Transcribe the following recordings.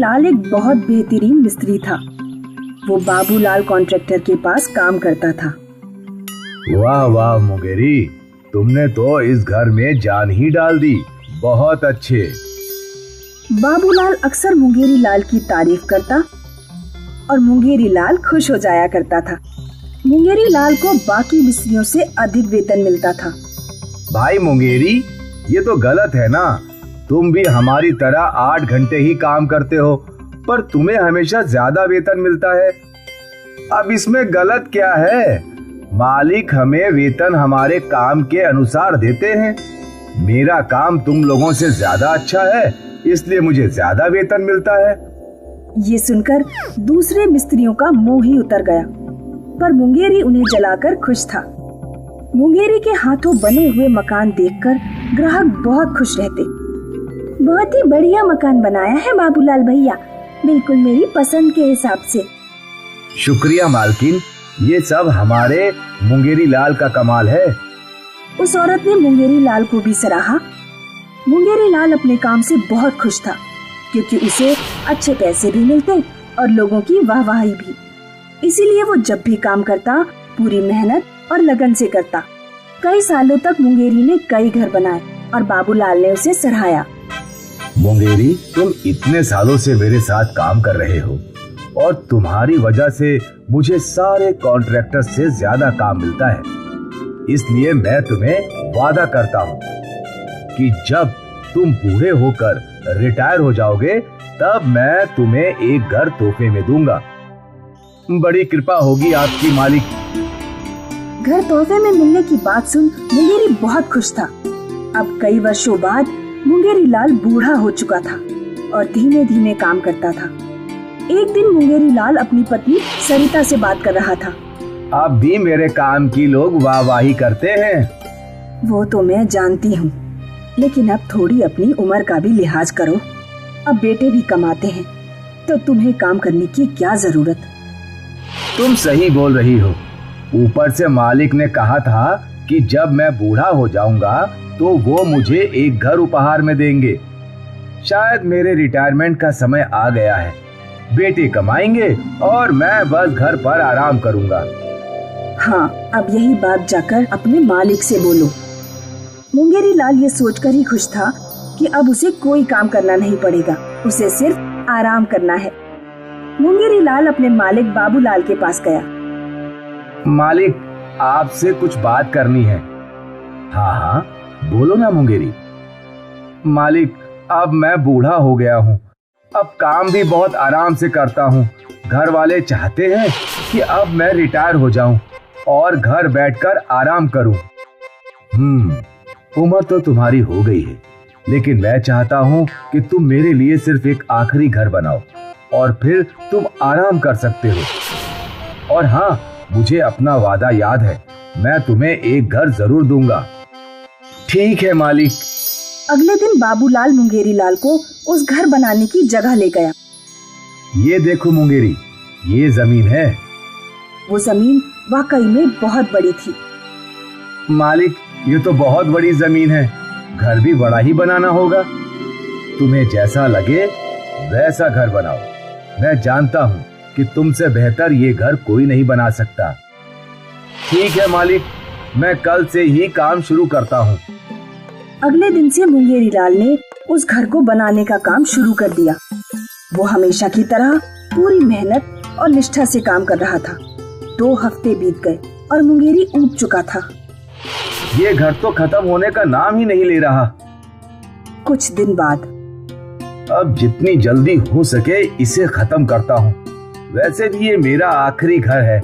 लाल एक बहुत बेहतरीन मिस्त्री था। वो बाबूलाल कॉन्ट्रैक्टर के पास काम करता था। वाह वाह मुंगेरी, तुमने तो इस घर में जान ही डाल दी। बहुत अच्छे। बाबूलाल अक्सर मुंगेरी लाल की तारीफ करता और मुंगेरी लाल खुश हो जाया करता था। मुंगेरी लाल को बाकी मिस्त्रियों से अधिक वेतन मिलता था। भाई मुंगेरी, ये तो गलत है ना। तुम भी हमारी तरह 8 घंटे ही काम करते हो, पर तुम्हें हमेशा ज्यादा वेतन मिलता है। अब इसमें गलत क्या है? मालिक हमें वेतन हमारे काम के अनुसार देते हैं। मेरा काम तुम लोगों से ज्यादा अच्छा है, इसलिए मुझे ज्यादा वेतन मिलता है। ये सुनकर दूसरे मिस्त्रियों का मुंह ही उतर गया, पर मुंगेरी उन्हें जलाकर खुश था। मुंगेरी के हाथों बने हुए मकान देखकर ग्राहक बहुत खुश रहते। बहुत ही बढ़िया मकान बनाया है बाबूलाल भैया, बिल्कुल मेरी पसंद के हिसाब से। शुक्रिया मालकिन, ये सब हमारे मुंगेरी लाल का कमाल है। उस औरत ने मुंगेरी लाल को भी सराहा। मुंगेरी लाल अपने काम से बहुत खुश था, क्योंकि उसे अच्छे पैसे भी मिलते और लोगों की वाहवाही भी। इसीलिए वो जब भी काम करता पूरी मेहनत और लगन से करता। कई सालों तक मुंगेरी ने कई घर बनाए और बाबूलाल ने उसे सराहाया। मुंगेरी, तुम इतने सालों से मेरे साथ काम कर रहे हो और तुम्हारी वजह से मुझे सारे कॉन्ट्रैक्टर से ज्यादा काम मिलता है। इसलिए मैं तुम्हें वादा करता हूँ कि जब तुम बूढ़े होकर रिटायर हो जाओगे, तब मैं तुम्हें एक घर तोहफे में दूंगा। बड़ी कृपा होगी आपकी मालिक। घर तोहफे में मिलने की बात सुन मुंगेरी बहुत खुश था। अब कई वर्षों बाद मुंगेरी लाल बूढ़ा हो चुका था और धीमे धीमे काम करता था। एक दिन मुंगेरी लाल अपनी पत्नी सरिता से बात कर रहा था। अब भी मेरे काम की लोग वाहवाही करते हैं। वो तो मैं जानती हूँ, लेकिन अब थोड़ी अपनी उम्र का भी लिहाज करो। अब बेटे भी कमाते हैं, तो तुम्हें काम करने की क्या जरूरत। तुम सही बोल रही हो। ऊपर से मालिक ने कहा था कि जब मैं बूढ़ा हो जाऊंगा तो वो मुझे एक घर उपहार में देंगे। शायद मेरे रिटायरमेंट का समय आ गया है। बेटे कमाएंगे और मैं बस घर पर आराम करूंगा। हाँ, अब यही बात जाकर अपने मालिक से बोलो। मुंगेरी लाल ये सोचकर ही खुश था कि अब उसे कोई काम करना नहीं पड़ेगा, उसे सिर्फ आराम करना है। मुंगेरी लाल अपने मालिक बाबूलाल के पास गया। मालिक, आपसे कुछ बात करनी है। हाँ हाँ, बोलो ना मुंगेरी। मालिक, अब मैं बूढ़ा हो गया हूँ। अब काम भी बहुत आराम से करता हूँ। घर वाले चाहते हैं कि अब मैं रिटायर हो जाऊं और घर बैठकर आराम करूं। उम्र तो तुम्हारी हो गई है, लेकिन मैं चाहता हूं कि तुम मेरे लिए सिर्फ एक आखिरी घर बनाओ और फिर तुम आराम कर सकते हो। और हाँ, मुझे अपना वादा याद है, मैं तुम्हें एक घर जरूर दूंगा। ठीक है मालिक। अगले दिन बाबूलाल मुंगेरी लाल को उस घर बनाने की जगह ले गया। ये देखो मुंगेरी, ये जमीन है। वो जमीन वाकई में बहुत बड़ी थी। मालिक, ये तो बहुत बड़ी जमीन है। घर भी बड़ा ही बनाना होगा। तुम्हें जैसा लगे वैसा घर बनाओ। मैं जानता हूँ कि तुमसे बेहतर ये घर कोई नहीं बना सकता। ठीक है मालिक, मैं कल से ही काम शुरू करता हूँ। अगले दिन से मुंगेरी लाल ने उस घर को बनाने का काम शुरू कर दिया। वो हमेशा की तरह पूरी मेहनत और निष्ठा से काम कर रहा था। 2 हफ्ते बीत गए और मुंगेरी ऊब चुका था। ये घर तो खत्म होने का नाम ही नहीं ले रहा। कुछ दिन बाद, अब जितनी जल्दी हो सके इसे खत्म करता हूँ। वैसे भी ये मेरा आखिरी घर है।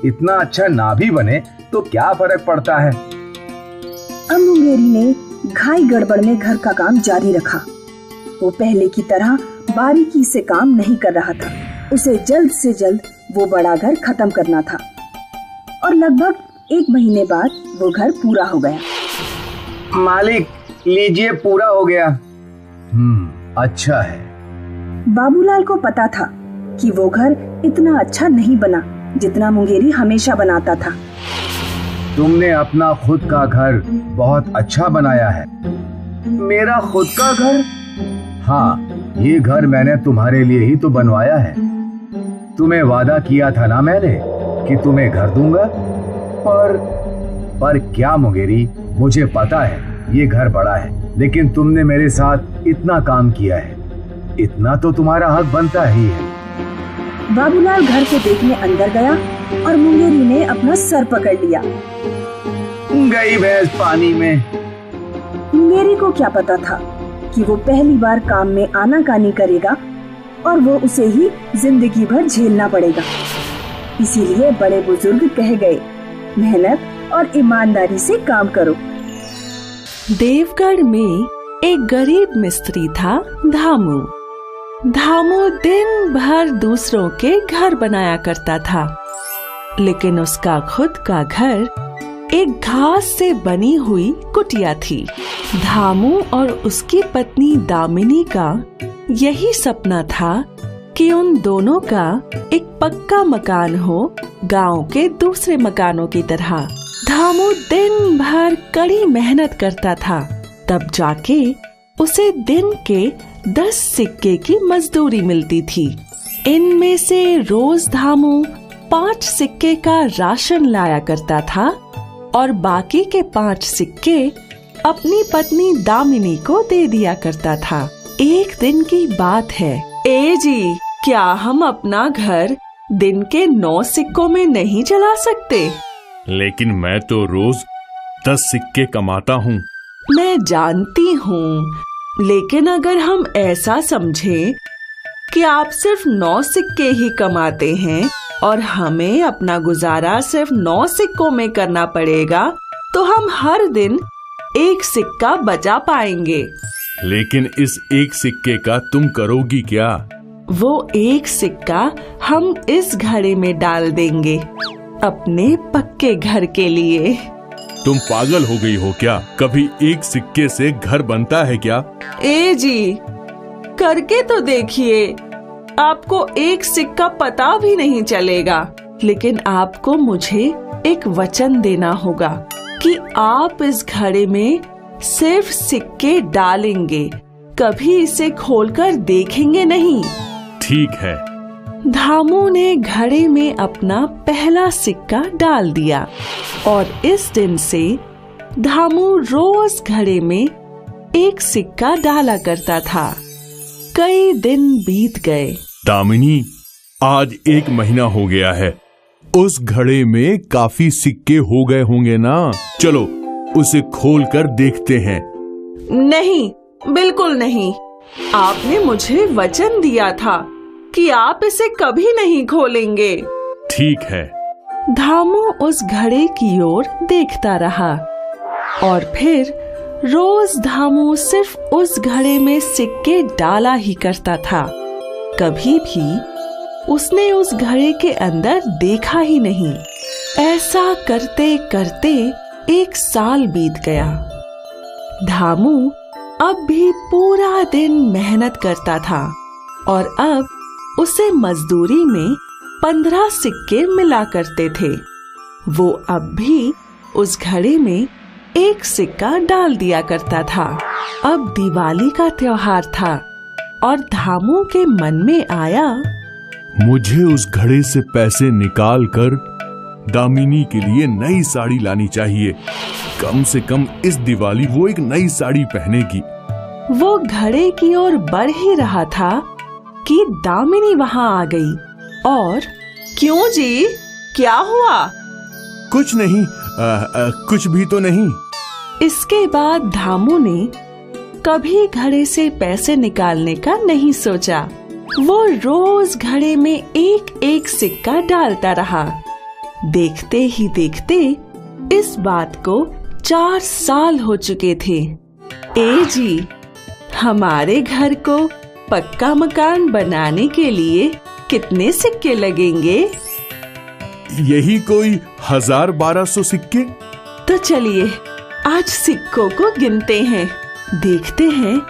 इतना अच्छा ना भी बने तो क्या फर्क पड़ता है। अब मुंगेरी ने घाई गड़बड़ में घर का काम जारी रखा। वो पहले की तरह बारीकी से काम नहीं कर रहा था। उसे जल्द से जल्द वो बड़ा घर खत्म करना था और लगभग 1 महीने बाद वो घर पूरा हो गया। मालिक, लीजिए, पूरा हो गया। अच्छा है। बाबूलाल को पता था कि वो घर इतना अच्छा नहीं बना जितना मुंगेरी हमेशा बनाता था। तुमने अपना खुद का घर बहुत अच्छा बनाया है। मेरा खुद का घर? हाँ, ये घर मैंने तुम्हारे लिए ही तो बनवाया है। तुम्हें वादा किया था ना मैंने कि तुम्हें घर दूंगा। पर क्या मुंगेरी, मुझे पता है ये घर बड़ा है, लेकिन तुमने मेरे साथ इतना काम किया है, इतना तो तुम्हारा हक बनता ही है। बाबूलाल घर को देखने अंदर गया और मुंगेरी ने अपना सर पकड़ लिया। गई भैंस पानी में। मुंगेरी को क्या पता था कि वो पहली बार काम में आनाकानी करेगा और वो उसे ही जिंदगी भर झेलना पड़ेगा। इसीलिए बड़े बुजुर्ग कह गए, मेहनत और ईमानदारी से काम करो। देवगढ़ में एक गरीब मिस्त्री था, धामू। धामू दिन भर दूसरों के घर बनाया करता था, लेकिन उसका खुद का घर एक घास से बनी हुई कुटिया थी। धामू और उसकी पत्नी दामिनी का यही सपना था कि उन दोनों का एक पक्का मकान हो, गांव के दूसरे मकानों की तरह। धामू दिन भर कड़ी मेहनत करता था, तब जाके उसे दिन के 10 सिक्के की मजदूरी मिलती थी। इनमें से रोज धामू 5 सिक्के का राशन लाया करता था और बाकी के 5 सिक्के अपनी पत्नी दामिनी को दे दिया करता था। एक दिन की बात है, ए जी, क्या हम अपना घर दिन के 9 सिक्कों में नहीं चला सकते? लेकिन मैं तो रोज 10 सिक्के कमाता हूँ। मैं जानती हूँ, लेकिन अगर हम ऐसा समझें कि आप सिर्फ 9 सिक्के ही कमाते हैं और हमें अपना गुजारा सिर्फ 9 सिक्कों में करना पड़ेगा, तो हम हर दिन 1 सिक्का बचा पाएंगे। लेकिन इस 1 सिक्के का तुम करोगी क्या? वो 1 सिक्का हम इस घड़े में डाल देंगे, अपने पक्के घर के लिए। तुम पागल हो गई हो क्या? कभी 1 सिक्के से घर बनता है क्या? ए जी, करके तो देखिए, आपको 1 सिक्का पता भी नहीं चलेगा। लेकिन आपको मुझे एक वचन देना होगा कि आप इस घड़े में सिर्फ सिक्के डालेंगे, कभी इसे खोलकर देखेंगे नहीं। ठीक है। धामू ने घड़े में अपना पहला सिक्का डाल दिया और इस दिन से धामू रोज घड़े में 1 सिक्का डाला करता था। कई दिन बीत गए। दामिनी, आज 1 महीना हो गया है। उस घड़े में काफी सिक्के हो गए होंगे ना? चलो उसे खोल कर देखते हैं। नहीं, बिल्कुल नहीं। आपने मुझे वचन दिया था कि आप इसे कभी नहीं खोलेंगे। ठीक है। धामू उस घड़े की ओर देखता रहा और फिर रोज धामू सिर्फ उस घड़े में सिक्के डाला ही करता था। कभी भी उसने उस घड़े के अंदर देखा ही नहीं। ऐसा करते करते 1 साल बीत गया। धामू अब भी पूरा दिन मेहनत करता था और अब उसे मजदूरी में 15 सिक्के मिला करते थे। वो अब भी उस घड़े में 1 सिक्का डाल दिया करता था। अब दिवाली का त्योहार था और धामू के मन में आया, मुझे उस घड़े से पैसे निकाल कर दामिनी के लिए नई साड़ी लानी चाहिए। कम से कम इस दिवाली वो एक नई साड़ी पहनेगी। वो घड़े की ओर बढ़ ही रहा था कि दामिनी वहां आ गई और क्यों जी, क्या हुआ? कुछ नहीं, कुछ भी तो नहीं। इसके बाद धामू ने कभी घड़े से पैसे निकालने का नहीं सोचा। वो रोज घड़े में 1-1 सिक्का डालता रहा। देखते ही देखते इस बात को 4 साल हो चुके थे। ए जी, हमारे घर को पक्का मकान बनाने के लिए कितने सिक्के लगेंगे? यही कोई 1000-1200 सिक्के। तो चलिए आज सिक्कों को गिनते हैं, देखते हैं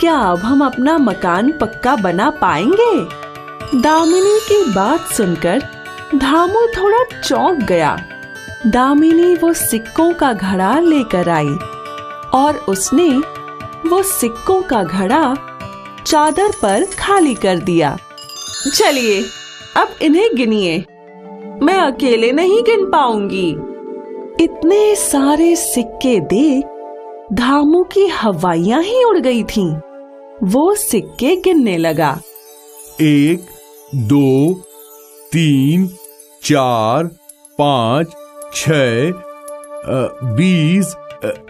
क्या अब हम अपना मकान पक्का बना पाएंगे। दामिनी की बात सुनकर धामू थोड़ा चौंक गया। दामिनी वो सिक्कों का घड़ा लेकर आई और उसने वो सिक्कों का घड़ा चादर पर खाली कर दिया। चलिए अब इन्हें गिनिए, मैं अकेले नहीं गिन पाऊंगी। इतने सारे सिक्के देख धामू की हवाइयां ही उड़ गई थीं। वो सिक्के गिनने लगा। 1 2 3 4 5 6 20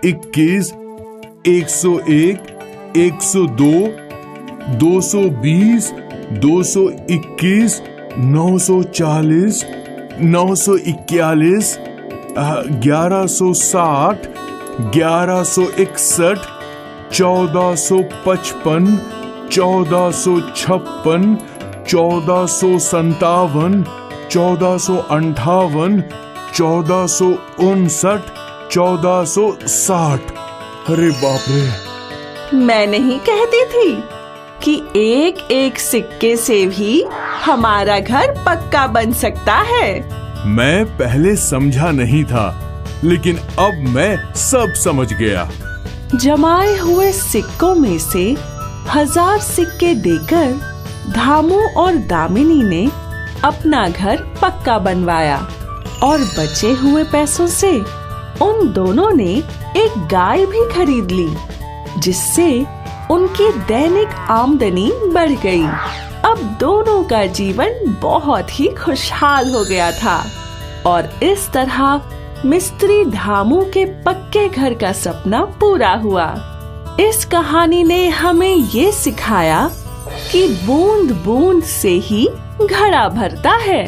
21 101 102 220 221 940 941 1160 1161 1455 1456 1457 1458 1459 1460। अरे बाप रे! मैं नहीं कहती थी कि एक एक सिक्के से भी हमारा घर पक्का बन सकता है। मैं पहले समझा नहीं था, लेकिन अब मैं सब समझ गया। जमाए हुए सिक्कों में से 1000 सिक्के देकर धामू और दामिनी ने अपना घर पक्का बनवाया और बचे हुए पैसों से उन दोनों ने एक गाय भी खरीद ली, जिससे उनकी दैनिक आमदनी बढ़ गई। अब दोनों का जीवन बहुत ही खुशहाल हो गया था और इस तरह मिस्त्री धामू के पक्के घर का सपना पूरा हुआ। इस कहानी ने हमें ये सिखाया कि बूंद बूंद से ही घड़ा भरता है।